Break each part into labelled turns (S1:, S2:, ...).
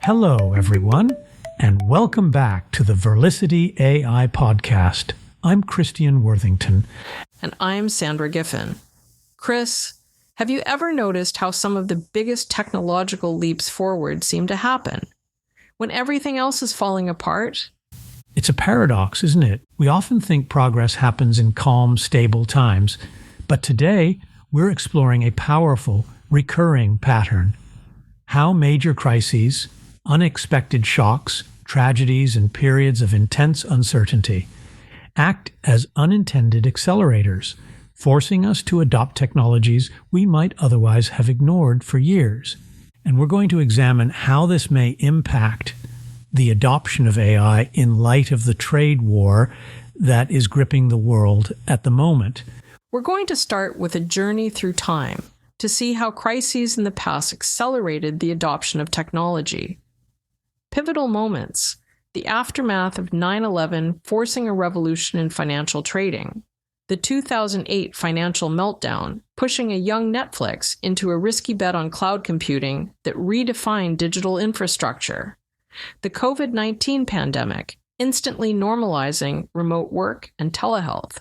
S1: Hello, everyone, and welcome back to the Verlicity AI podcast. I'm Cristian Worthington.
S2: And I'm Sandra Giffin. Chris, have you ever noticed how some of the biggest technological leaps forward seem to happen when everything else is falling apart?
S1: It's a paradox, isn't it? We often think progress happens in calm, stable times, but today we're exploring a powerful, recurring pattern. How major crises, unexpected shocks, tragedies, and periods of intense uncertainty act as unintended accelerators, forcing us to adopt technologies we might otherwise have ignored for years. And we're going to examine how this may impact the adoption of AI in light of the trade war that is gripping the world at the moment.
S2: We're going to start with a journey through time to see how crises in the past accelerated the adoption of technology. Pivotal moments, the aftermath of 9/11 forcing a revolution in financial trading, the 2008 financial meltdown pushing a young Netflix into a risky bet on cloud computing that redefined digital infrastructure, the COVID-19 pandemic instantly normalizing remote work and telehealth.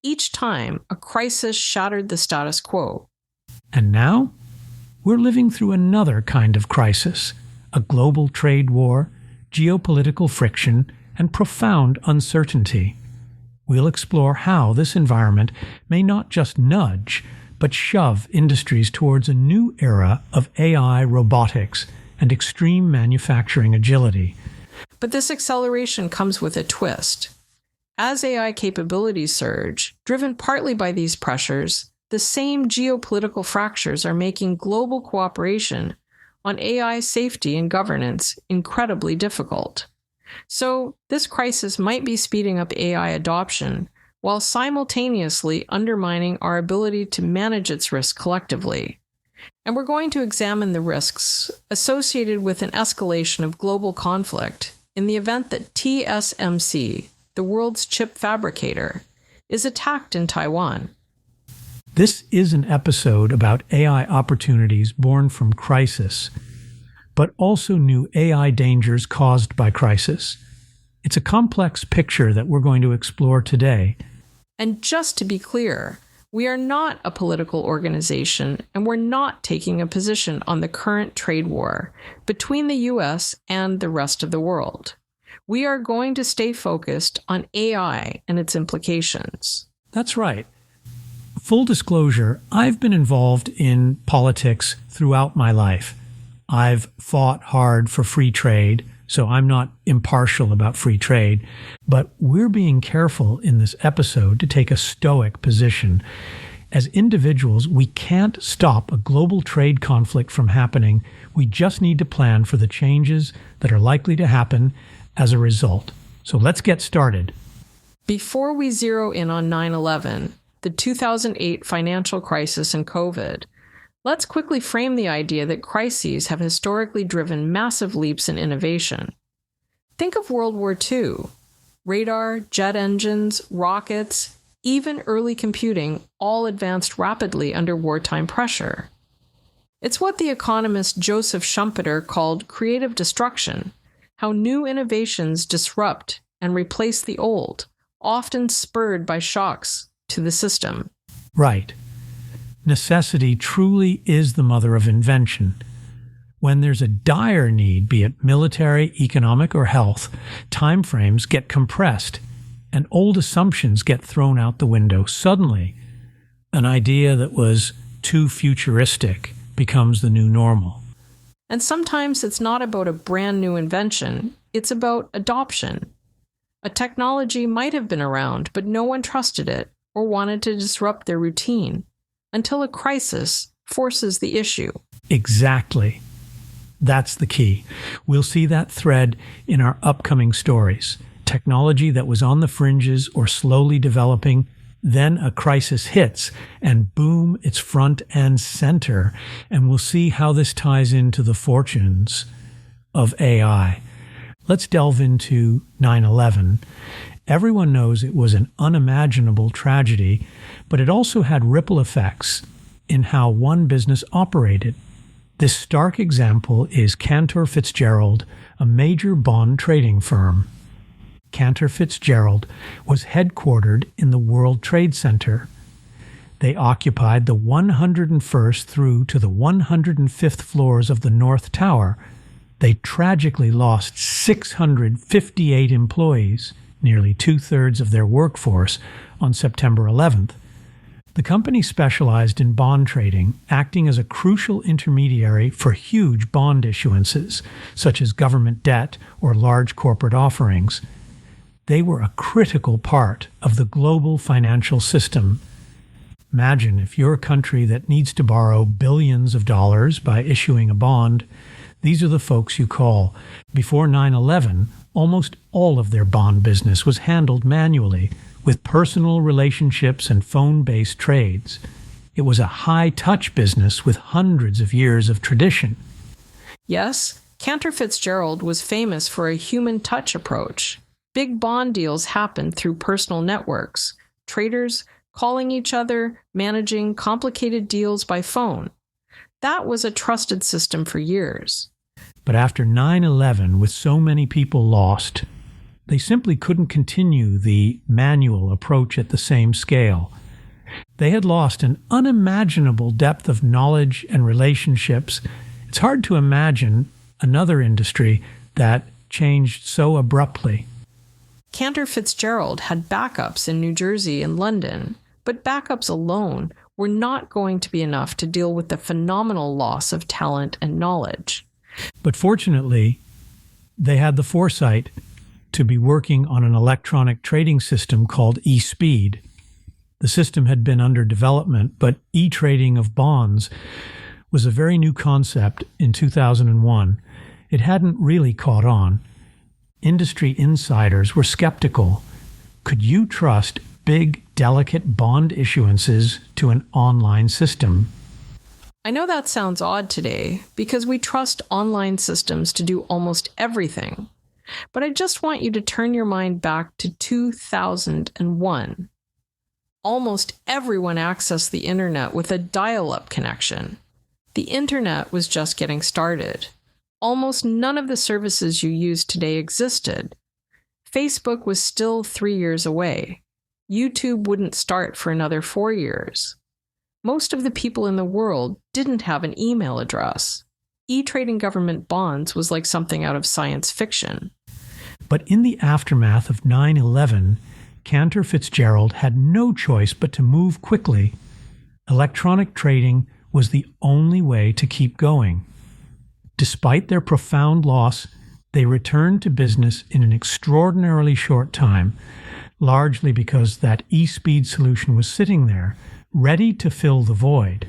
S2: Each time, a crisis shattered the status quo.
S1: And now, we're living through another kind of crisis, a global trade war, geopolitical friction, and profound uncertainty. We'll explore how this environment may not just nudge, but shove industries towards a new era of AI, robotics, and extreme manufacturing agility.
S2: But this acceleration comes with a twist. As AI capabilities surge, driven partly by these pressures, the same geopolitical fractures are making global cooperation on AI safety and governance incredibly difficult. So, this crisis might be speeding up AI adoption while simultaneously undermining our ability to manage its risks collectively. And we're going to examine the risks associated with an escalation of global conflict in the event that TSMC, the world's chip fabricator, is attacked in Taiwan.
S1: This is an episode about AI opportunities born from crisis, but also new AI dangers caused by crisis. It's a complex picture that we're going to explore today.
S2: And just to be clear, we are not a political organization, and we're not taking a position on the current trade war between the US and the rest of the world. We are going to stay focused on AI and its implications.
S1: That's right. Full disclosure, I've been involved in politics throughout my life. I've fought hard for free trade, so I'm not impartial about free trade, but we're being careful in this episode to take a stoic position. As individuals, we can't stop a global trade conflict from happening. We just need to plan for the changes that are likely to happen as a result. So let's get started.
S2: Before we zero in on 9/11, the 2008 financial crisis and COVID, let's quickly frame the idea that crises have historically driven massive leaps in innovation. Think of World War II. Radar, jet engines, rockets, even early computing all advanced rapidly under wartime pressure. It's what the economist Joseph Schumpeter called creative destruction, how new innovations disrupt and replace the old, often spurred by shocks to the system.
S1: Right. Necessity truly is the mother of invention. When there's a dire need, be it military, economic, or health, timeframes get compressed and old assumptions get thrown out the window. Suddenly, an idea that was too futuristic becomes the new normal.
S2: And sometimes it's not about a brand new invention, it's about adoption. A technology might have been around, but no one trusted it or wanted to disrupt their routine until a crisis forces the issue.
S1: Exactly. That's the key. We'll see that thread in our upcoming stories. Technology that was on the fringes or slowly developing, then a crisis hits, and boom, it's front and center. And we'll see how this ties into the fortunes of AI. Let's delve into 9/11. Everyone knows it was an unimaginable tragedy, but it also had ripple effects in how one business operated. This stark example is Cantor Fitzgerald, a major bond trading firm. Cantor Fitzgerald was headquartered in the World Trade Center. They occupied the 101st through to the 105th floors of the North Tower. They tragically lost 658 employees, nearly two-thirds of their workforce, on September 11th. The company specialized in bond trading, acting as a crucial intermediary for huge bond issuances, such as government debt or large corporate offerings. They were a critical part of the global financial system. Imagine if you're a country that needs to borrow billions of dollars by issuing a bond. These are the folks you call. Before 9/11, almost all of their bond business was handled manually, with personal relationships and phone-based trades. It was a high-touch business with hundreds of years of tradition.
S2: Yes, Cantor Fitzgerald was famous for a human touch approach. Big bond deals happened through personal networks, traders calling each other, managing complicated deals by phone. That was a trusted system for years.
S1: But after 9/11, with so many people lost, they simply couldn't continue the manual approach at the same scale. They had lost an unimaginable depth of knowledge and relationships. It's hard to imagine another industry that changed so abruptly.
S2: Cantor Fitzgerald had backups in New Jersey and London, but backups alone were not going to be enough to deal with the phenomenal loss of talent and knowledge.
S1: But fortunately, they had the foresight to be working on an electronic trading system called eSpeed. The system had been under development, but e-trading of bonds was a very new concept in 2001. It hadn't really caught on. Industry insiders were skeptical. Could you trust big, delicate bond issuances to an online system?
S2: I know that sounds odd today because we trust online systems to do almost everything. But I just want you to turn your mind back to 2001. Almost everyone accessed the internet with a dial-up connection. The internet was just getting started. Almost none of the services you use today existed. Facebook was still 3 years away. YouTube wouldn't start for another 4 years. Most of the people in the world didn't have an email address. E-trading government bonds was like something out of science fiction.
S1: But in the aftermath of 9/11, Cantor Fitzgerald had no choice but to move quickly. Electronic trading was the only way to keep going. Despite their profound loss, they returned to business in an extraordinarily short time, largely because that eSpeed solution was sitting there, ready to fill the void.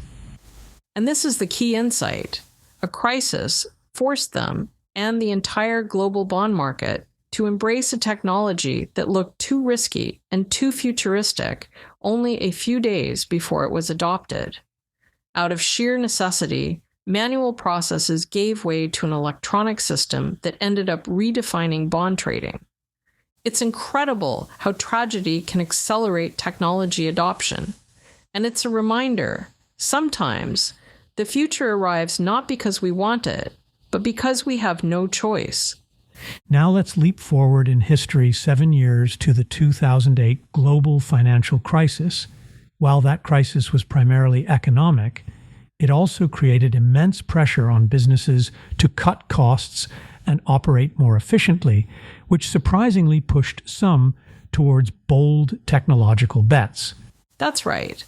S2: And this is the key insight. A crisis forced them and the entire global bond market to embrace a technology that looked too risky and too futuristic only a few days before it was adopted. Out of sheer necessity, manual processes gave way to an electronic system that ended up redefining bond trading. It's incredible how tragedy can accelerate technology adoption. And it's a reminder, sometimes the future arrives not because we want it, but because we have no choice.
S1: Now let's leap forward in history 7 years to the 2008 global financial crisis. While that crisis was primarily economic, it also created immense pressure on businesses to cut costs and operate more efficiently, which surprisingly pushed some towards bold technological bets.
S2: That's right.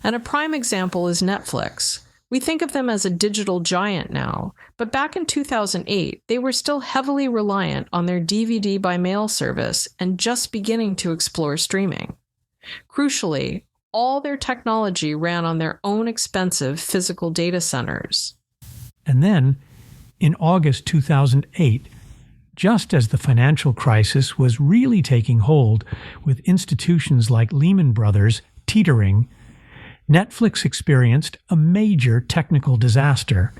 S2: And a prime example is Netflix. We think of them as a digital giant now, but back in 2008, they were still heavily reliant on their DVD by mail service and just beginning to explore streaming. Crucially, all their technology ran on their own expensive physical data centers.
S1: And then, in August 2008, just as the financial crisis was really taking hold, with institutions like Lehman Brothers teetering, Netflix experienced a major technical disaster.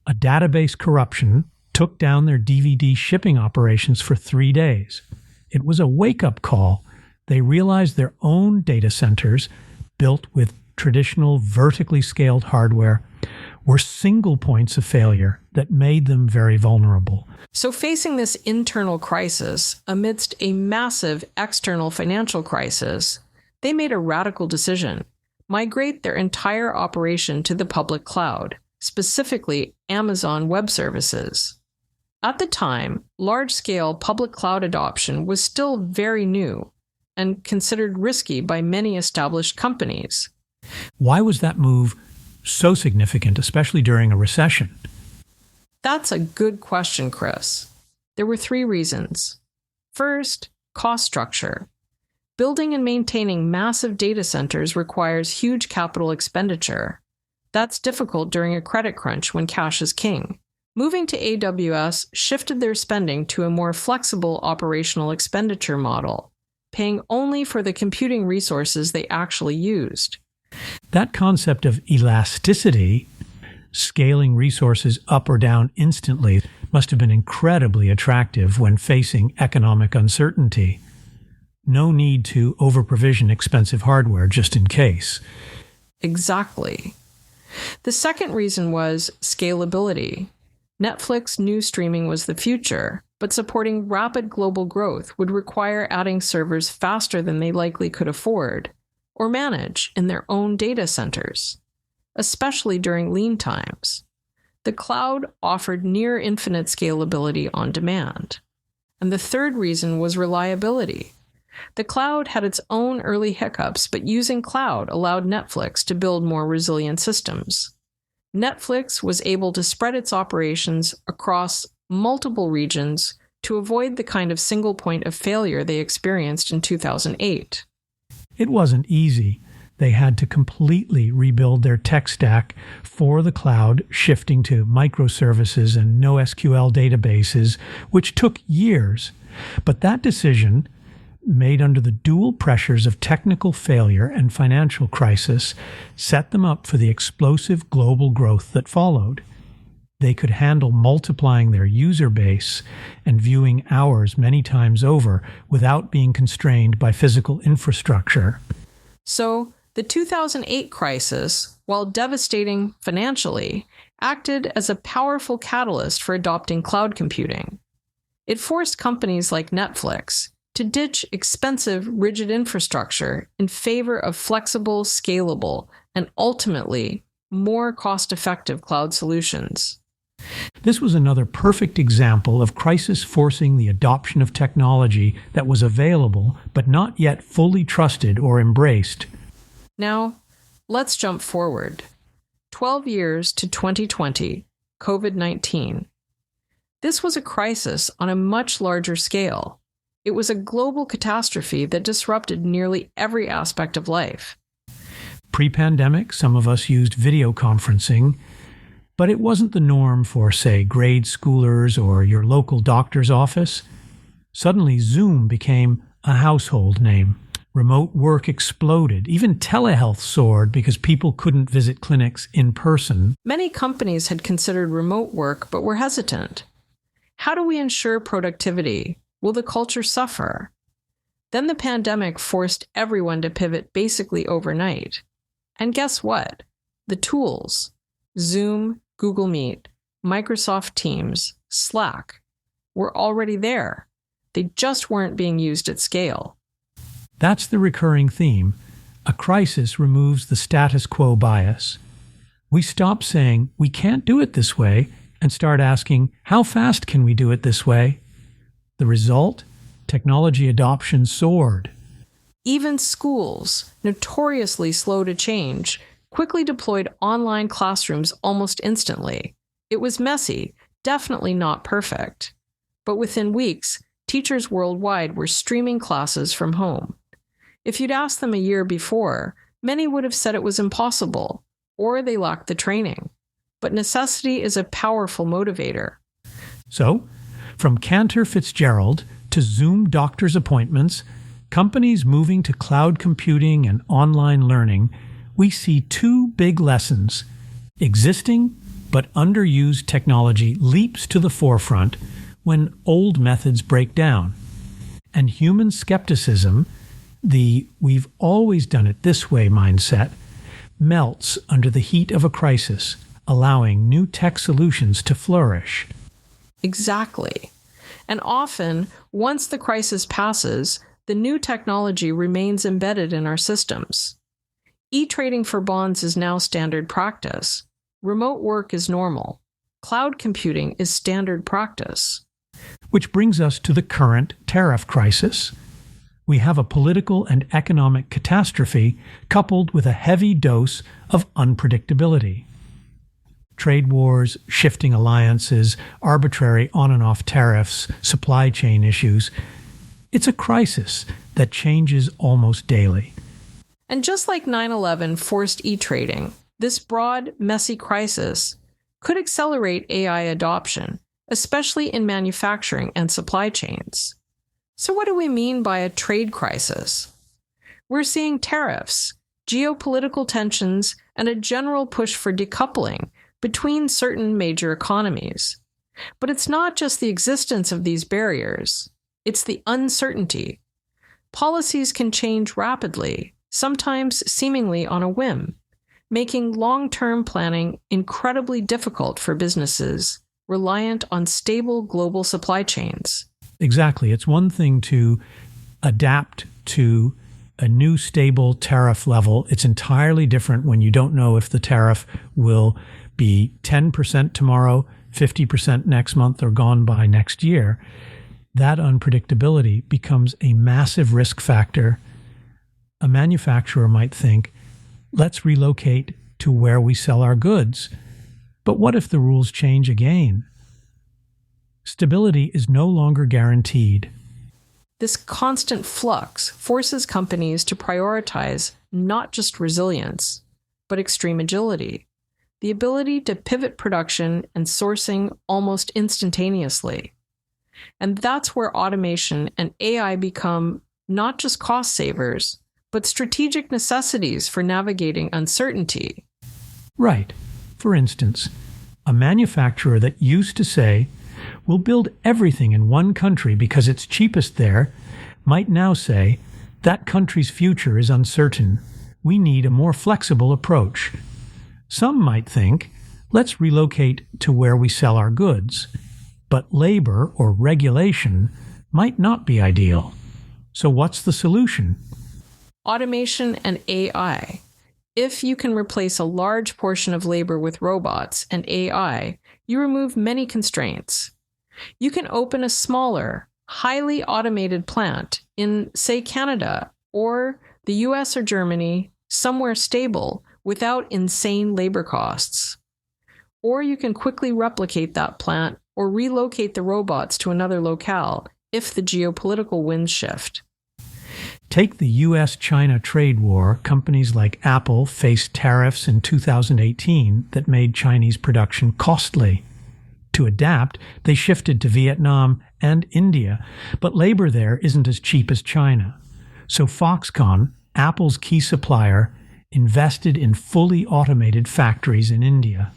S1: A database corruption took down their DVD shipping operations for 3 days. It was a wake-up call. They realized their own data centers, built with traditional vertically scaled hardware, were single points of failure that made them very vulnerable.
S2: So facing this internal crisis amidst a massive external financial crisis, they made a radical decision: migrate their entire operation to the public cloud, specifically Amazon Web Services. At the time, large-scale public cloud adoption was still very new and considered risky by many established companies.
S1: Why was that move so significant, especially during a recession?
S2: That's a good question, Chris. There were 3 reasons. First, cost structure. Building and maintaining massive data centers requires huge capital expenditure. That's difficult during a credit crunch when cash is king. Moving to AWS shifted their spending to a more flexible operational expenditure model, paying only for the computing resources they actually used.
S1: That concept of elasticity, scaling resources up or down instantly, must have been incredibly attractive when facing economic uncertainty. No need to over-provision expensive hardware just in case.
S2: Exactly. The second reason was scalability. Netflix knew streaming was the future, but supporting rapid global growth would require adding servers faster than they likely could afford or manage in their own data centers, especially during lean times. The cloud offered near infinite scalability on demand. And the third reason was reliability. The cloud had its own early hiccups, but using cloud allowed Netflix to build more resilient systems. Netflix was able to spread its operations across multiple regions to avoid the kind of single point of failure they experienced in 2008.
S1: It wasn't easy. They had to completely rebuild their tech stack for the cloud, shifting to microservices and NoSQL databases, which took years. But that decision, made under the dual pressures of technical failure and financial crisis, set them up for the explosive global growth that followed. They could handle multiplying their user base and viewing hours many times over without being constrained by physical infrastructure.
S2: So, the 2008 crisis, while devastating financially, acted as a powerful catalyst for adopting cloud computing. It forced companies like Netflix to ditch expensive, rigid infrastructure in favor of flexible, scalable, and ultimately more cost-effective cloud solutions.
S1: This was another perfect example of crisis forcing the adoption of technology that was available but not yet fully trusted or embraced.
S2: Now, let's jump forward. 12 years to 2020, COVID-19. This was a crisis on a much larger scale. It was a global catastrophe that disrupted nearly every aspect of life.
S1: Pre-pandemic, some of us used video conferencing, but it wasn't the norm for, say, grade schoolers or your local doctor's office. Suddenly, Zoom became a household name. Remote work exploded. Even telehealth soared because people couldn't visit clinics in person.
S2: Many companies had considered remote work but were hesitant. How do we ensure productivity? Will the culture suffer? Then the pandemic forced everyone to pivot basically overnight. And guess what? The tools, Zoom, Google Meet, Microsoft Teams, Slack, were already there. They just weren't being used at scale.
S1: That's the recurring theme. A crisis removes the status quo bias. We stop saying, we can't do it this way, and start asking, how fast can we do it this way? The result? Technology adoption soared.
S2: Even schools, notoriously slow to change, quickly deployed online classrooms almost instantly. It was messy, definitely not perfect. But within weeks, teachers worldwide were streaming classes from home. If you'd asked them a year before, many would have said it was impossible, or they lacked the training. But necessity is a powerful motivator.
S1: So, from Cantor Fitzgerald to Zoom doctor's appointments, companies moving to cloud computing and online learning, we see two big lessons. Existing but underused technology leaps to the forefront when old methods break down. And human skepticism, the "we've always done it this way" mindset, melts under the heat of a crisis, allowing new tech solutions to flourish.
S2: Exactly. And often, once the crisis passes, the new technology remains embedded in our systems. E-trading for bonds is now standard practice. Remote work is normal. Cloud computing is standard practice.
S1: Which brings us to the current tariff crisis. We have a political and economic catastrophe coupled with a heavy dose of unpredictability. Trade wars, shifting alliances, arbitrary on and off tariffs, supply chain issues. It's a crisis that changes almost daily.
S2: And just like 9/11 forced e-trading, this broad, messy crisis could accelerate AI adoption, especially in manufacturing and supply chains. So what do we mean by a trade crisis? We're seeing tariffs, geopolitical tensions, and a general push for decoupling between certain major economies. But it's not just the existence of these barriers, it's the uncertainty. Policies can change rapidly, sometimes seemingly on a whim, making long-term planning incredibly difficult for businesses reliant on stable global supply chains.
S1: Exactly. It's one thing to adapt to a new stable tariff level. It's entirely different when you don't know if the tariff will be 10% tomorrow, 50% next month, or gone by next year. That unpredictability becomes a massive risk factor. A manufacturer might think, let's relocate to where we sell our goods. But what if the rules change again? Stability is no longer guaranteed.
S2: This constant flux forces companies to prioritize not just resilience, but extreme agility, the ability to pivot production and sourcing almost instantaneously. And that's where automation and AI become not just cost savers, but strategic necessities for navigating uncertainty.
S1: Right. For instance, a manufacturer that used to say, we'll build everything in one country because it's cheapest there, might now say, that country's future is uncertain. We need a more flexible approach. Some might think, let's relocate to where we sell our goods. But labor or regulation might not be ideal. So what's the solution?
S2: Automation and AI. If you can replace a large portion of labor with robots and AI, you remove many constraints. You can open a smaller, highly automated plant in, say, Canada or the US or Germany, somewhere stable without insane labor costs. Or you can quickly replicate that plant or relocate the robots to another locale if the geopolitical winds shift.
S1: Take the US-China trade war. Companies like Apple faced tariffs in 2018 that made Chinese production costly. To adapt, they shifted to Vietnam and India, but labor there isn't as cheap as China. So Foxconn, Apple's key supplier, invested in fully automated factories in India.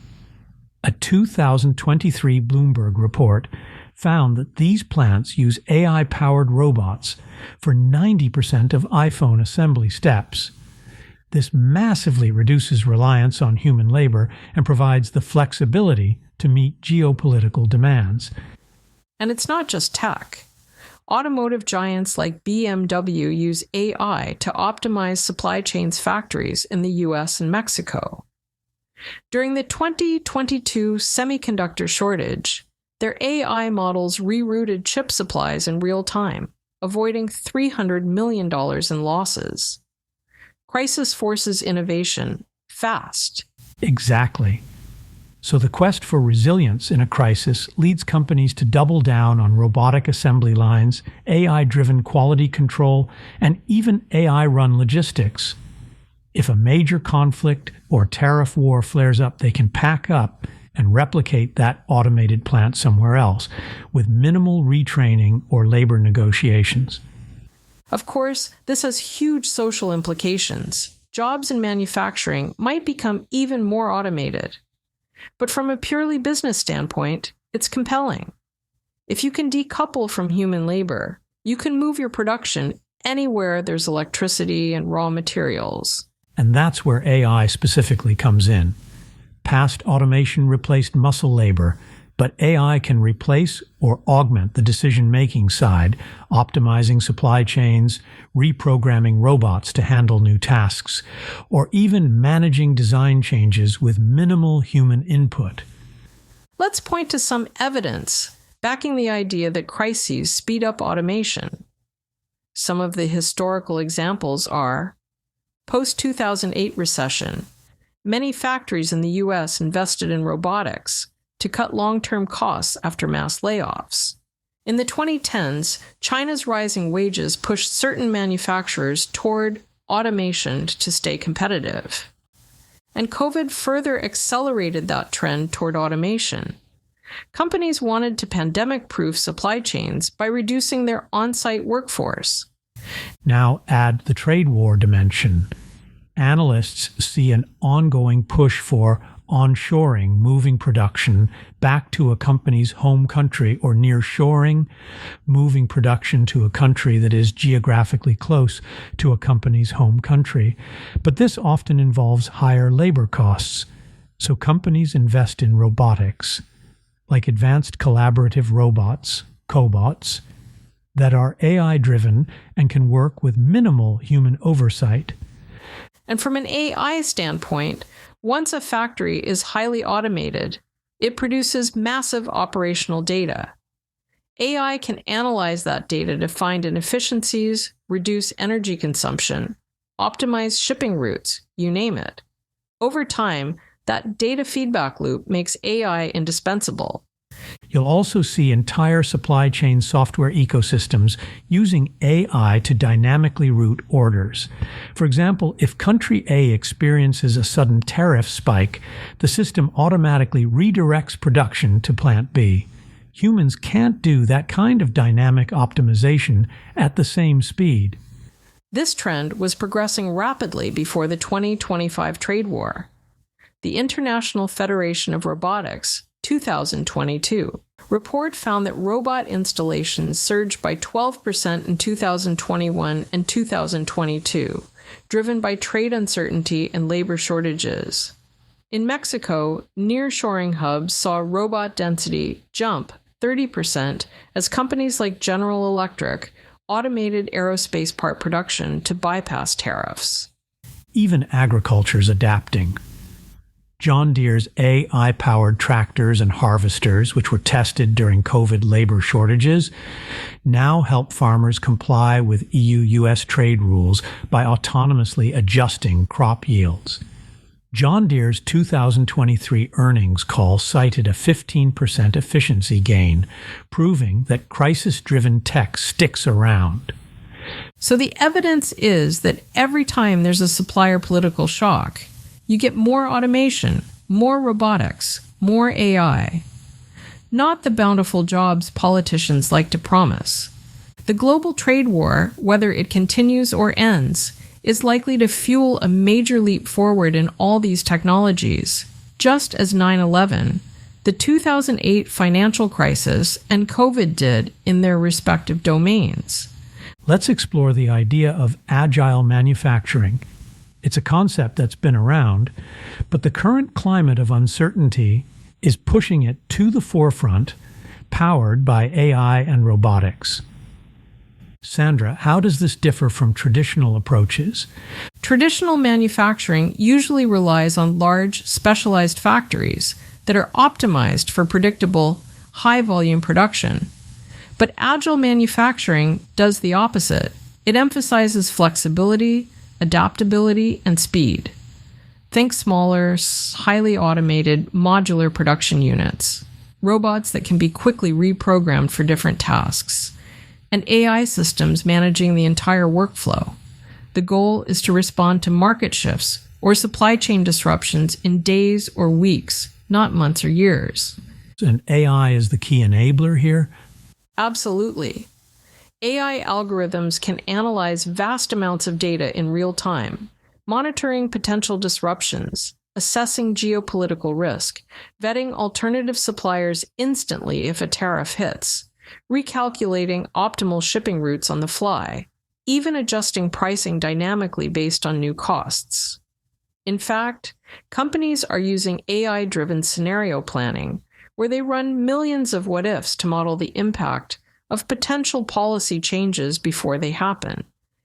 S1: A 2023 Bloomberg report found that these plants use AI-powered robots for 90% of iPhone assembly steps. This massively reduces reliance on human labor and provides the flexibility to meet geopolitical demands.
S2: And it's not just tech. Automotive giants like BMW use AI to optimize supply chains factories in the US and Mexico. During the 2022 semiconductor shortage, their AI models rerouted chip supplies in real time, avoiding $300 million in losses. Crisis forces innovation fast.
S1: Exactly. So the quest for resilience in a crisis leads companies to double down on robotic assembly lines, AI-driven quality control, and even AI-run logistics. If a major conflict or tariff war flares up, they can pack up and replicate that automated plant somewhere else with minimal retraining or labor negotiations.
S2: Of course, this has huge social implications. Jobs in manufacturing might become even more automated. But from a purely business standpoint, it's compelling. If you can decouple from human labor, you can move your production anywhere there's electricity and raw materials.
S1: And that's where AI specifically comes in. Past automation replaced muscle labor, but AI can replace or augment the decision-making side, optimizing supply chains, reprogramming robots to handle new tasks, or even managing design changes with minimal human input.
S2: Let's point to some evidence backing the idea that crises speed up automation. Some of the historical examples are post-2008 recession. Many factories in the U.S. invested in robotics to cut long-term costs after mass layoffs. In the 2010s, China's rising wages pushed certain manufacturers toward automation to stay competitive. And COVID further accelerated that trend toward automation. Companies wanted to pandemic-proof supply chains by reducing their on-site workforce.
S1: Now add the trade war dimension. Analysts see an ongoing push for onshoring, moving production back to a company's home country, or nearshoring, moving production to a country that is geographically close to a company's home country. But this often involves higher labor costs. So companies invest in robotics, like advanced collaborative robots, cobots, that are AI-driven and can work with minimal human oversight.
S2: And from an AI standpoint, once a factory is highly automated, it produces massive operational data. AI can analyze that data to find inefficiencies, reduce energy consumption, optimize shipping routes, you name it. Over time, that data feedback loop makes AI indispensable.
S1: You'll also see entire supply chain software ecosystems using AI to dynamically route orders. For example, if country A experiences a sudden tariff spike, the system automatically redirects production to plant B. Humans can't do that kind of dynamic optimization at the same speed.
S2: This trend was progressing rapidly before the 2025 trade war. The International Federation of Robotics 2022 report found that robot installations surged by 12% in 2021 and 2022, driven by trade uncertainty and labor shortages. In Mexico, nearshoring hubs saw robot density jump 30% as companies like General Electric automated aerospace part production to bypass tariffs.
S1: Even agriculture's adapting. John Deere's AI-powered tractors and harvesters, which were tested during COVID labor shortages, now help farmers comply with EU-US trade rules by autonomously adjusting crop yields. John Deere's 2023 earnings call cited a 15% efficiency gain, proving that crisis-driven tech sticks around.
S2: So the evidence is that every time there's a supplier political shock, you get more automation, more robotics, more AI. Not the bountiful jobs politicians like to promise. The global trade war, whether it continues or ends, is likely to fuel a major leap forward in all these technologies, just as 9/11, the 2008 financial crisis, and COVID did in their respective domains.
S1: Let's explore the idea of agile manufacturing. It's a concept that's been around, but the current climate of uncertainty is pushing it to the forefront, powered by AI and robotics. Sandra, how does this differ from traditional approaches?
S2: Traditional manufacturing usually relies on large, specialized factories that are optimized for predictable, high-volume production. But agile manufacturing does the opposite. It emphasizes flexibility, adaptability, and speed. Think smaller, highly automated, modular production units, robots that can be quickly reprogrammed for different tasks, and AI systems managing the entire workflow. The goal is to respond to market shifts or supply chain disruptions in days or weeks, not months or years.
S1: And AI is the key enabler here?
S2: Absolutely. AI algorithms can analyze vast amounts of data in real time, monitoring potential disruptions, assessing geopolitical risk, vetting alternative suppliers instantly if a tariff hits, recalculating optimal shipping routes on the fly, even adjusting pricing dynamically based on new costs. In fact, companies are using AI-driven scenario planning, where they run millions of what-ifs to model the impact of potential policy changes before they happen.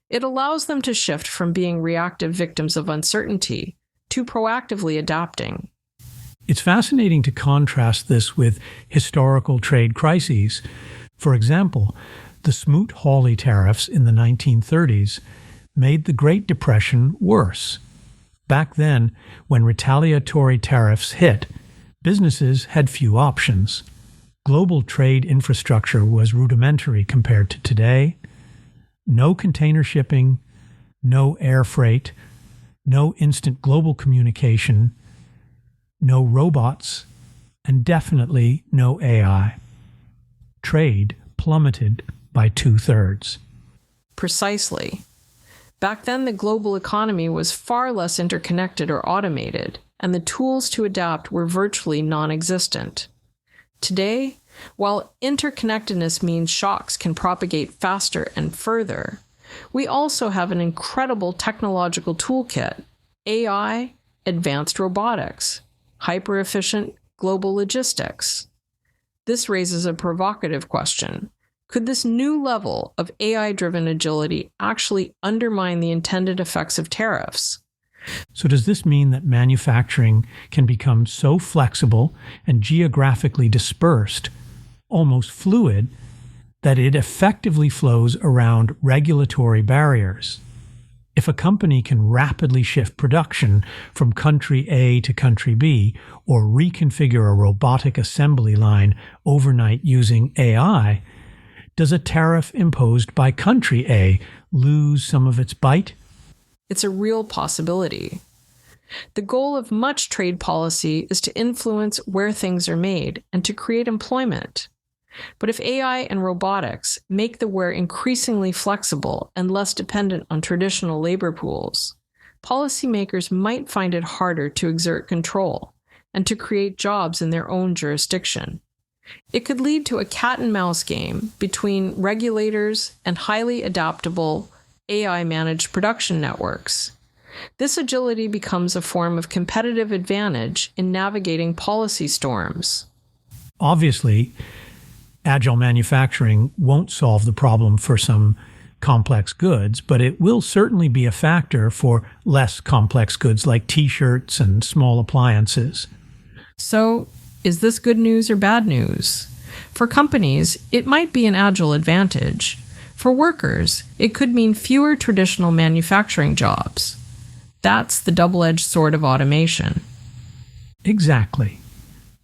S2: It allows them to shift from being reactive victims of uncertainty to proactively adapting.
S1: It's fascinating to contrast this with historical trade crises. For example, the Smoot-Hawley tariffs in the 1930s made the Great Depression worse. Back then, when retaliatory tariffs hit, businesses had few options. Global trade infrastructure was rudimentary compared to today. No container shipping, no air freight, no instant global communication, no robots, and definitely no AI. Trade plummeted by 2/3.
S2: Precisely. Back then, the global economy was far less interconnected or automated, and the tools to adapt were virtually non-existent. Today, while interconnectedness means shocks can propagate faster and further, we also have an incredible technological toolkit: AI, advanced robotics, hyper-efficient global logistics. This raises a provocative question. Could this new level of AI-driven agility actually undermine the intended effects of tariffs?
S1: So does this mean that manufacturing can become so flexible and geographically dispersed, almost fluid, that it effectively flows around regulatory barriers? If a company can rapidly shift production from country A to country B, or reconfigure a robotic assembly line overnight using AI, does a tariff imposed by country A lose some of its bite?
S2: It's a real possibility. The goal of much trade policy is to influence where things are made and to create employment. But if AI and robotics make the ware increasingly flexible and less dependent on traditional labor pools, policymakers might find it harder to exert control and to create jobs in their own jurisdiction. It could lead to a cat-and-mouse game between regulators and highly adaptable AI-managed production networks. This agility becomes a form of competitive advantage in navigating policy storms.
S1: Obviously, agile manufacturing won't solve the problem for some complex goods, but it will certainly be a factor for less complex goods like t-shirts and small appliances.
S2: So, is this good news or bad news? For companies, it might be an agile advantage. For workers, it could mean fewer traditional manufacturing jobs. That's the double-edged sword of automation.
S1: Exactly.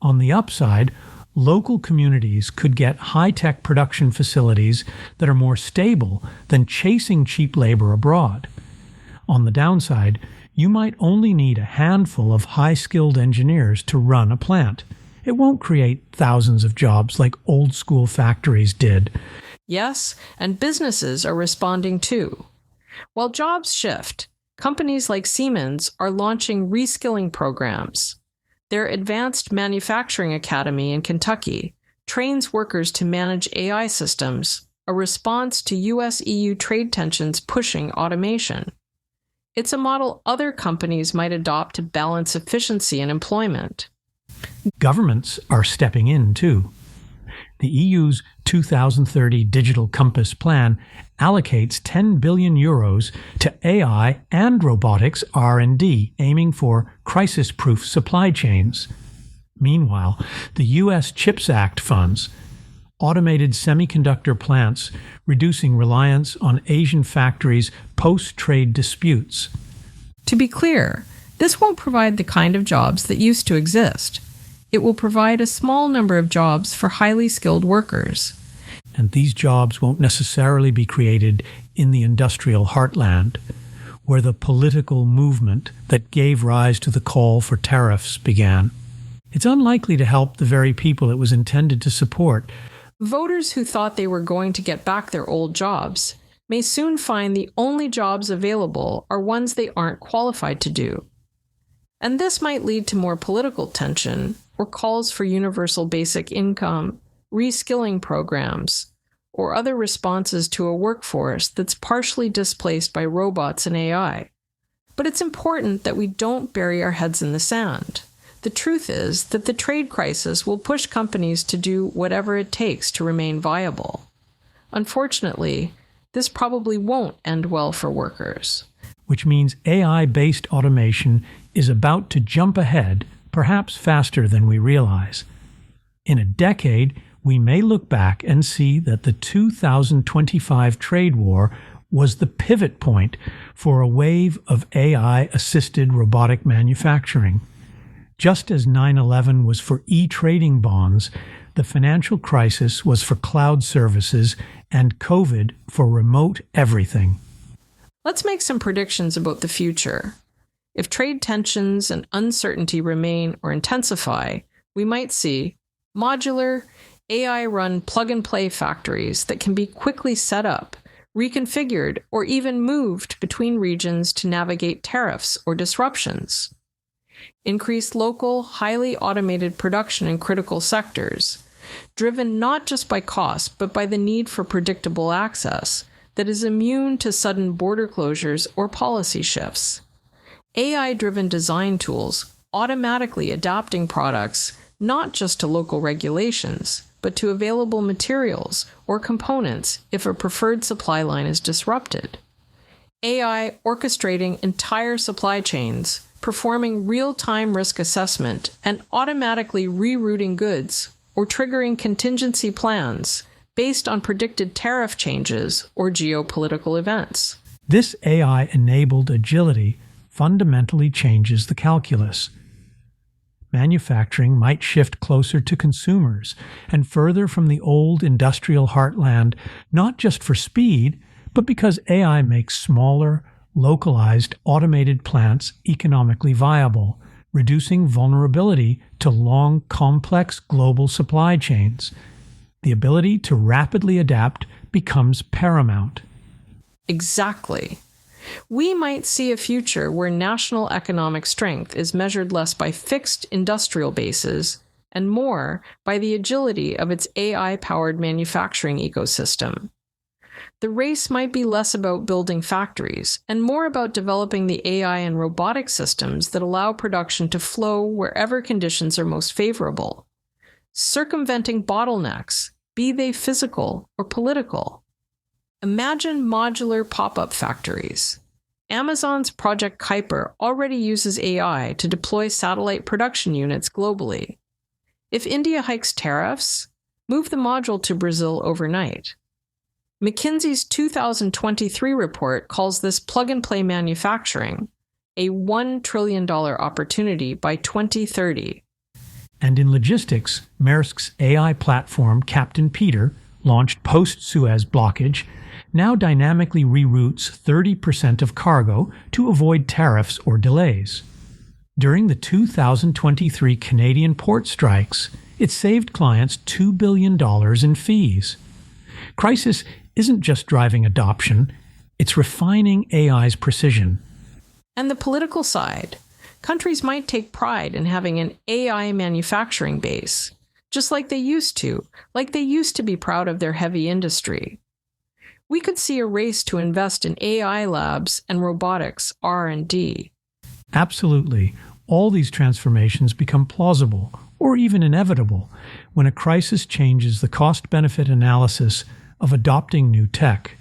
S1: On the upside, local communities could get high-tech production facilities that are more stable than chasing cheap labor abroad. On the downside, you might only need a handful of high-skilled engineers to run a plant. It won't create thousands of jobs like old-school factories did.
S2: Yes, and businesses are responding too. While jobs shift, companies like Siemens are launching reskilling programs. Their Advanced Manufacturing Academy in Kentucky trains workers to manage AI systems, a response to US-EU trade tensions pushing automation. It's a model other companies might adopt to balance efficiency and employment.
S1: Governments are stepping in too. The EU's 2030 Digital Compass Plan allocates 10 billion euros to AI and robotics R&D, aiming for crisis-proof supply chains. Meanwhile, the U.S. CHIPS Act funds automated semiconductor plants, reducing reliance on Asian factories' post-trade disputes.
S2: To be clear, this won't provide the kind of jobs that used to exist. It will provide a small number of jobs for highly skilled workers.
S1: And these jobs won't necessarily be created in the industrial heartland, where the political movement that gave rise to the call for tariffs began. It's unlikely to help the very people it was intended to support.
S2: Voters who thought they were going to get back their old jobs may soon find the only jobs available are ones they aren't qualified to do. And this might lead to more political tension or calls for universal basic income, reskilling programs, or other responses to a workforce that's partially displaced by robots and AI. But it's important that we don't bury our heads in the sand. The truth is that the trade crisis will push companies to do whatever it takes to remain viable. Unfortunately, this probably won't end well for workers.
S1: Which means AI-based automation is about to jump ahead, perhaps faster than we realize. In a decade, we may look back and see that the 2025 trade war was the pivot point for a wave of AI-assisted robotic manufacturing. Just as 9/11 was for e-trading bonds, the financial crisis was for cloud services and COVID for remote everything.
S2: Let's make some predictions about the future. If trade tensions and uncertainty remain or intensify, we might see modular, AI-run plug-and-play factories that can be quickly set up, reconfigured, or even moved between regions to navigate tariffs or disruptions. Increased local, highly automated production in critical sectors, driven not just by cost, but by the need for predictable access that is immune to sudden border closures or policy shifts. AI-driven design tools automatically adapting products not just to local regulations, but to available materials or components if a preferred supply line is disrupted. AI orchestrating entire supply chains, performing real-time risk assessment, and automatically rerouting goods or triggering contingency plans based on predicted tariff changes or geopolitical events.
S1: This AI-enabled agility fundamentally changes the calculus. Manufacturing might shift closer to consumers and further from the old industrial heartland, not just for speed, but because AI makes smaller, localized, automated plants economically viable, reducing vulnerability to long, complex global supply chains. The ability to rapidly adapt becomes paramount.
S2: Exactly. We might see a future where national economic strength is measured less by fixed industrial bases and more by the agility of its AI-powered manufacturing ecosystem. The race might be less about building factories and more about developing the AI and robotic systems that allow production to flow wherever conditions are most favorable, circumventing bottlenecks, be they physical or political. Imagine modular pop-up factories. Amazon's Project Kuiper already uses AI to deploy satellite production units globally. If India hikes tariffs, move the module to Brazil overnight. McKinsey's 2023 report calls this plug-and-play manufacturing a $1 trillion opportunity by 2030.
S1: And in logistics, Maersk's AI platform, Captain Peter, launched post-Suez blockage, now dynamically reroutes 30% of cargo to avoid tariffs or delays. During the 2023 Canadian port strikes, it saved clients $2 billion in fees. Crisis isn't just driving adoption, it's refining AI's precision.
S2: And the political side. Countries might take pride in having an AI manufacturing base, just like they used to be proud of their heavy industry. We could see a race to invest in AI labs and robotics R&D.
S1: Absolutely. All these transformations become plausible, or even inevitable, when a crisis changes the cost-benefit analysis of adopting new tech.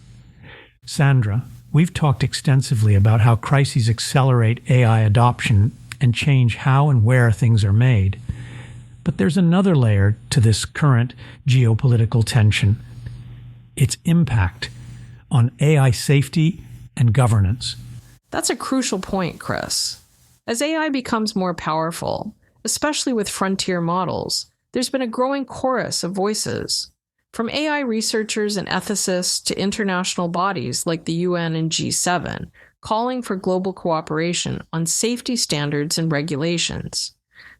S1: Sandra, we've talked extensively about how crises accelerate AI adoption and change how and where things are made. But there's another layer to this current geopolitical tension: its impact on AI safety and governance.
S2: That's a crucial point, Chris. As AI becomes more powerful, especially with frontier models, there's been a growing chorus of voices. From AI researchers and ethicists to international bodies like the UN and G7, calling for global cooperation on safety standards and regulations.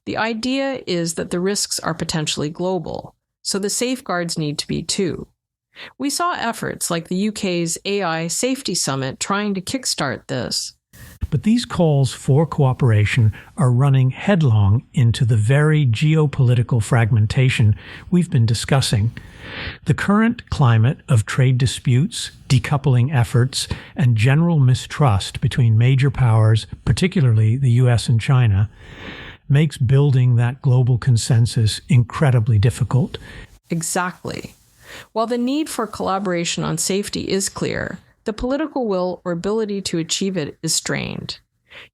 S2: The idea is that the risks are potentially global, so the safeguards need to be too. We saw efforts like the UK's AI Safety Summit trying to kickstart this.
S1: But these calls for cooperation are running headlong into the very geopolitical fragmentation we've been discussing. The current climate of trade disputes, decoupling efforts, and general mistrust between major powers, particularly the US and China, makes building that global consensus incredibly difficult.
S2: Exactly. While the need for collaboration on safety is clear, the political will or ability to achieve it is strained.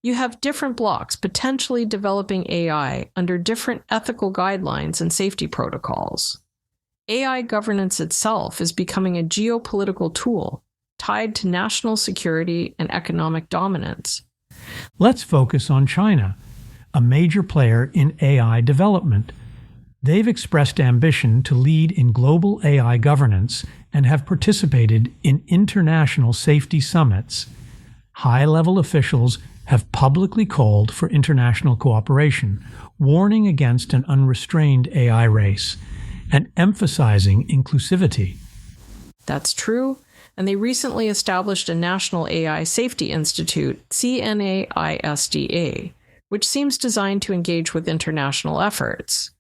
S2: You have different blocs potentially developing AI under different ethical guidelines and safety protocols. AI governance itself is becoming a geopolitical tool tied to national security and economic dominance.
S1: Let's focus on China, a major player in AI development. They've expressed ambition to lead in global AI governance and have participated in international safety summits. High-level officials have publicly called for international cooperation, warning against an unrestrained AI race, and emphasizing inclusivity.
S2: That's true, and they recently established a National AI Safety Institute, CNAISDA, which seems designed to engage with international efforts.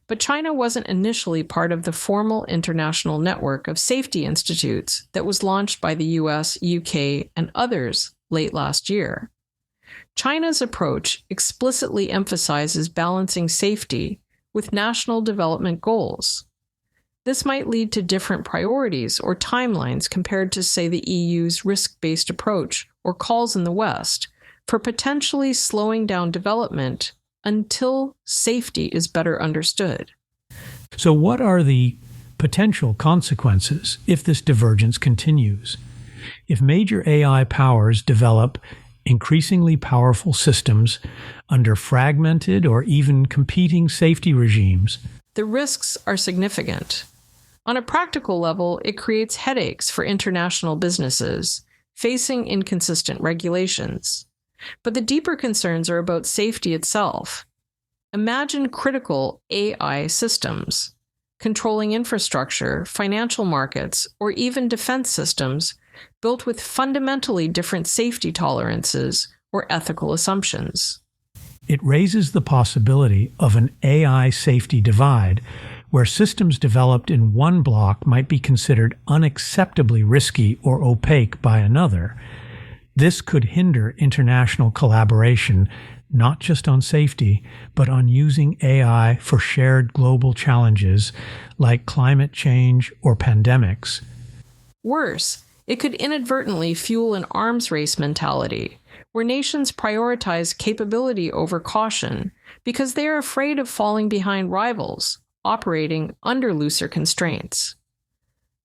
S2: But China wasn't initially part of the formal international network of safety institutes that was launched by the US, UK, and others late last year. China's approach explicitly emphasizes balancing safety with national development goals. This might lead to different priorities or timelines compared to, say, the EU's risk-based approach or calls in the West for potentially slowing down development until safety is better understood.
S1: So what are the potential consequences if this divergence continues? If major AI powers develop increasingly powerful systems under fragmented or even competing safety regimes,
S2: the risks are significant. On a practical level, it creates headaches for international businesses facing inconsistent regulations. But the deeper concerns are about safety itself. Imagine critical AI systems, controlling infrastructure, financial markets, or even defense systems built with fundamentally different safety tolerances or ethical assumptions.
S1: It raises the possibility of an AI safety divide, where systems developed in one block might be considered unacceptably risky or opaque by another. This could hinder international collaboration, not just on safety, but on using AI for shared global challenges like climate change or pandemics.
S2: Worse, it could inadvertently fuel an arms race mentality, where nations prioritize capability over caution because they are afraid of falling behind rivals operating under looser constraints.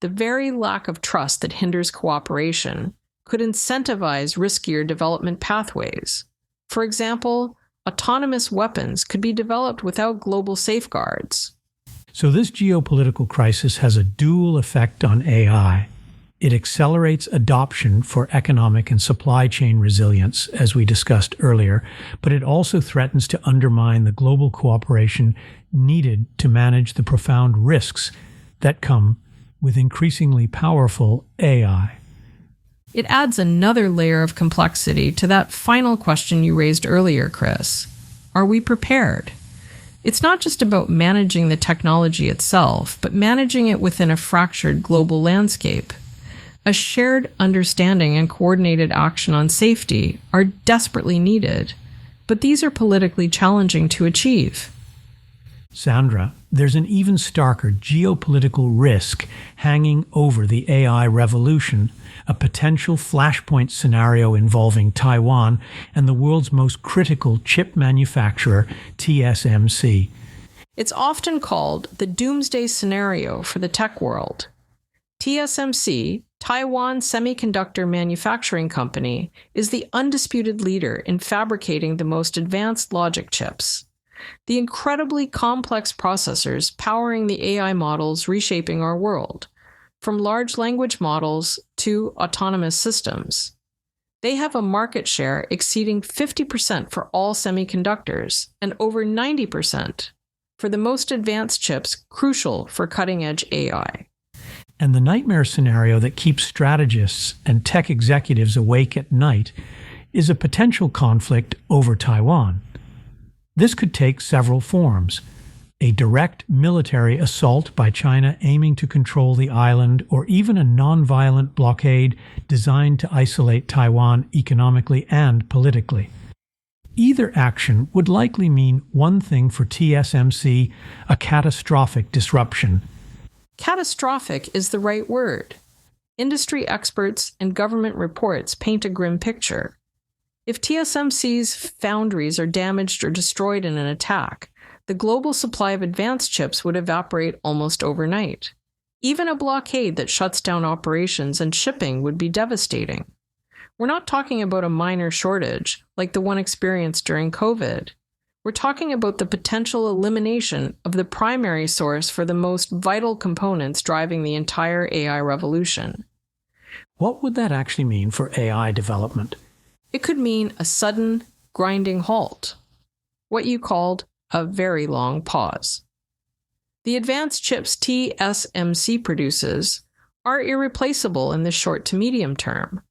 S2: The very lack of trust that hinders cooperation could incentivize riskier development pathways. For example, autonomous weapons could be developed without global safeguards.
S1: So this geopolitical crisis has a dual effect on AI. It accelerates adoption for economic and supply chain resilience, as we discussed earlier, but it also threatens to undermine the global cooperation needed to manage the profound risks that come with increasingly powerful AI.
S2: It adds another layer of complexity to that final question you raised earlier, Chris. Are we prepared? It's not just about managing the technology itself, but managing it within a fractured global landscape. A shared understanding and coordinated action on safety are desperately needed, but these are politically challenging to achieve.
S1: Sandra, there's an even starker geopolitical risk hanging over the AI revolution, a potential flashpoint scenario involving Taiwan and the world's most critical chip manufacturer, TSMC.
S2: It's often called the doomsday scenario for the tech world. TSMC, Taiwan Semiconductor Manufacturing Company, is the undisputed leader in fabricating the most advanced logic chips. The incredibly complex processors powering the AI models reshaping our world, from large language models to autonomous systems. They have a market share exceeding 50% for all semiconductors and over 90% for the most advanced chips crucial for cutting-edge AI.
S1: And the nightmare scenario that keeps strategists and tech executives awake at night is a potential conflict over Taiwan. This could take several forms. A direct military assault by China aiming to control the island, or even a nonviolent blockade designed to isolate Taiwan economically and politically. Either action would likely mean one thing for TSMC: a catastrophic disruption.
S2: Catastrophic is the right word. Industry experts and government reports paint a grim picture. If TSMC's foundries are damaged or destroyed in an attack, the global supply of advanced chips would evaporate almost overnight. Even a blockade that shuts down operations and shipping would be devastating. We're not talking about a minor shortage like the one experienced during COVID. We're talking about the potential elimination of the primary source for the most vital components driving the entire AI revolution.
S1: What would that actually mean for AI development?
S2: It could mean a sudden, grinding halt, what you called a very long pause. The advanced chips TSMC produces are irreplaceable in the short to medium term.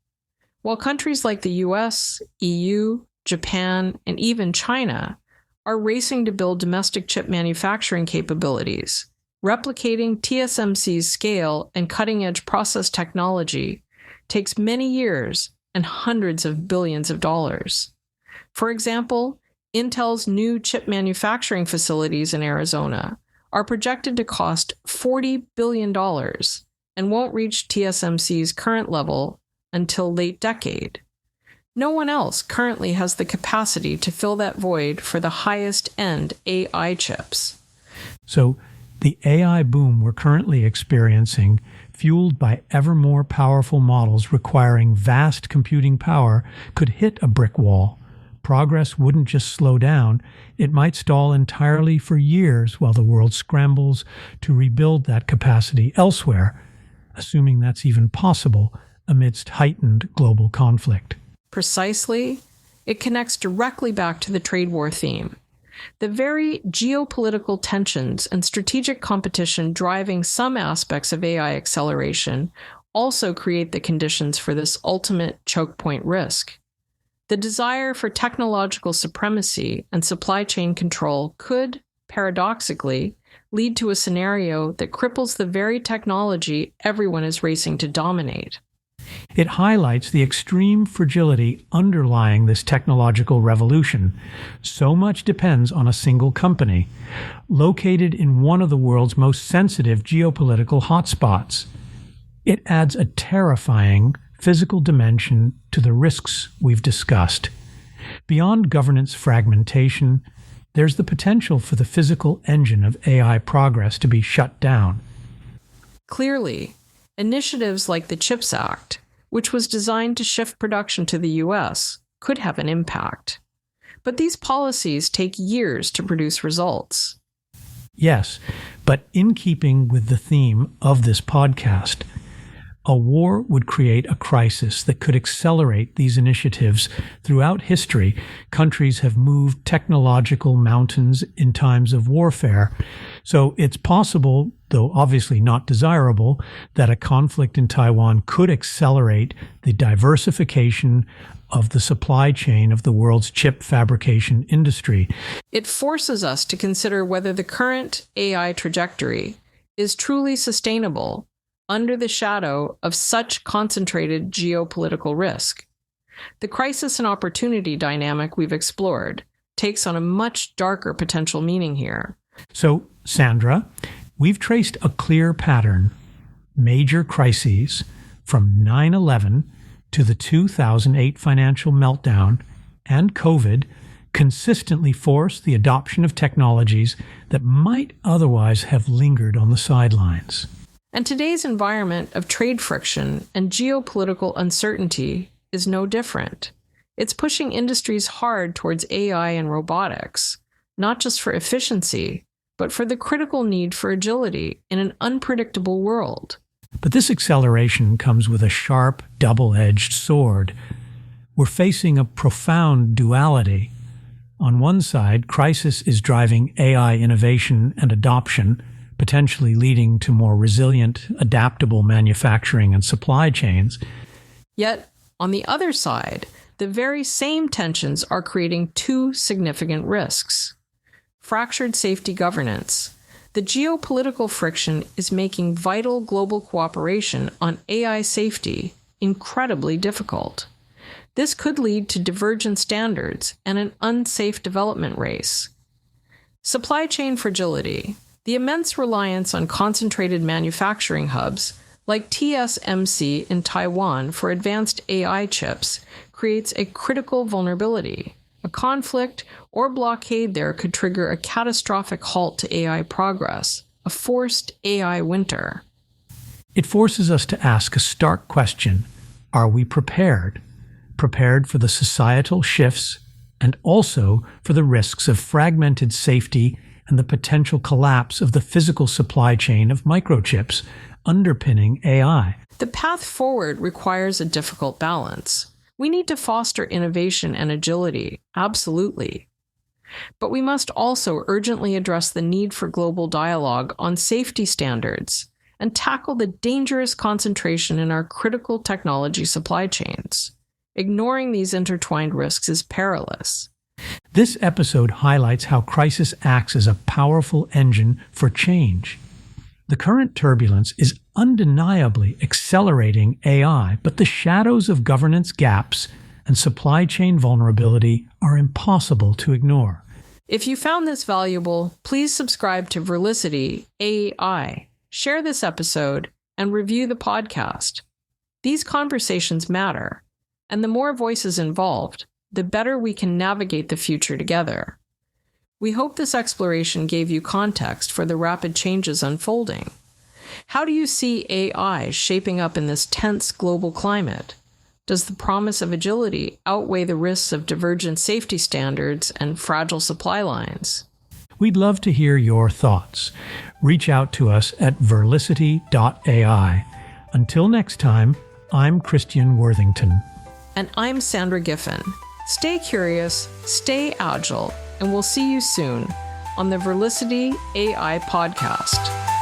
S2: While countries like the US, EU, Japan, and even China are racing to build domestic chip manufacturing capabilities, replicating TSMC's scale and cutting-edge process technology takes many years and hundreds of billions of dollars. For example, Intel's new chip manufacturing facilities in Arizona are projected to cost $40 billion and won't reach TSMC's current level until late decade. No one else currently has the capacity to fill that void for the highest-end AI chips.
S1: So, the AI boom we're currently experiencing, fueled by ever more powerful models requiring vast computing power, could hit a brick wall. Progress wouldn't just slow down, it might stall entirely for years while the world scrambles to rebuild that capacity elsewhere, assuming that's even possible amidst heightened global conflict.
S2: Precisely, it connects directly back to the trade war theme. The very geopolitical tensions and strategic competition driving some aspects of AI acceleration also create the conditions for this ultimate choke point risk. The desire for technological supremacy and supply chain control could, paradoxically, lead to a scenario that cripples the very technology everyone is racing to dominate.
S1: It highlights the extreme fragility underlying this technological revolution. So much depends on a single company, located in one of the world's most sensitive geopolitical hotspots. It adds a terrifying physical dimension to the risks we've discussed. Beyond governance fragmentation, there's the potential for the physical engine of AI progress to be shut down.
S2: Clearly, initiatives like the CHIPS Act, which was designed to shift production to the US, could have an impact. But these policies take years to produce results.
S1: Yes, but in keeping with the theme of this podcast, a war would create a crisis that could accelerate these initiatives. Throughout history, countries have moved technological mountains in times of warfare. So it's possible, though obviously not desirable, that a conflict in Taiwan could accelerate the diversification of the supply chain of the world's chip fabrication industry.
S2: It forces us to consider whether the current AI trajectory is truly sustainable under the shadow of such concentrated geopolitical risk. The crisis and opportunity dynamic we've explored takes on a much darker potential meaning here.
S1: So, Sandra, we've traced a clear pattern. Major crises from 9/11 to the 2008 financial meltdown and COVID consistently force the adoption of technologies that might otherwise have lingered on the sidelines.
S2: And today's environment of trade friction and geopolitical uncertainty is no different. It's pushing industries hard towards AI and robotics, not just for efficiency, but for the critical need for agility in an unpredictable world.
S1: But this acceleration comes with a sharp, double-edged sword. We're facing a profound duality. On one side, crisis is driving AI innovation and adoption, potentially leading to more resilient, adaptable manufacturing and supply chains.
S2: Yet, on the other side, the very same tensions are creating two significant risks. fractured safety governance. The geopolitical friction is making vital global cooperation on AI safety incredibly difficult. This could lead to divergent standards and an unsafe development race. Supply chain fragility. The immense reliance on concentrated manufacturing hubs, like TSMC in Taiwan for advanced AI chips, creates a critical vulnerability. A conflict or blockade there could trigger a catastrophic halt to AI progress, a forced AI winter.
S1: It forces us to ask a stark question. Are we prepared? Prepared for the societal shifts and also for the risks of fragmented safety and the potential collapse of the physical supply chain of microchips underpinning AI.
S2: The path forward requires a difficult balance. We need to foster innovation and agility, absolutely. But we must also urgently address the need for global dialogue on safety standards and tackle the dangerous concentration in our critical technology supply chains. Ignoring these intertwined risks is perilous.
S1: This episode highlights how crisis acts as a powerful engine for change. The current turbulence is undeniably accelerating AI, but the shadows of governance gaps and supply chain vulnerability are impossible to ignore.
S2: If you found this valuable, please subscribe to Verlicity AI, share this episode, and review the podcast. These conversations matter, and the more voices involved, the better we can navigate the future together. We hope this exploration gave you context for the rapid changes unfolding. How do you see AI shaping up in this tense global climate? Does the promise of agility outweigh the risks of divergent safety standards and fragile supply lines?
S1: We'd love to hear your thoughts. Reach out to us at verlicity.ai. Until next time, I'm Cristian Worthington.
S2: And I'm Sandra Giffin. Stay curious, stay agile, and we'll see you soon on the Verlicity AI podcast.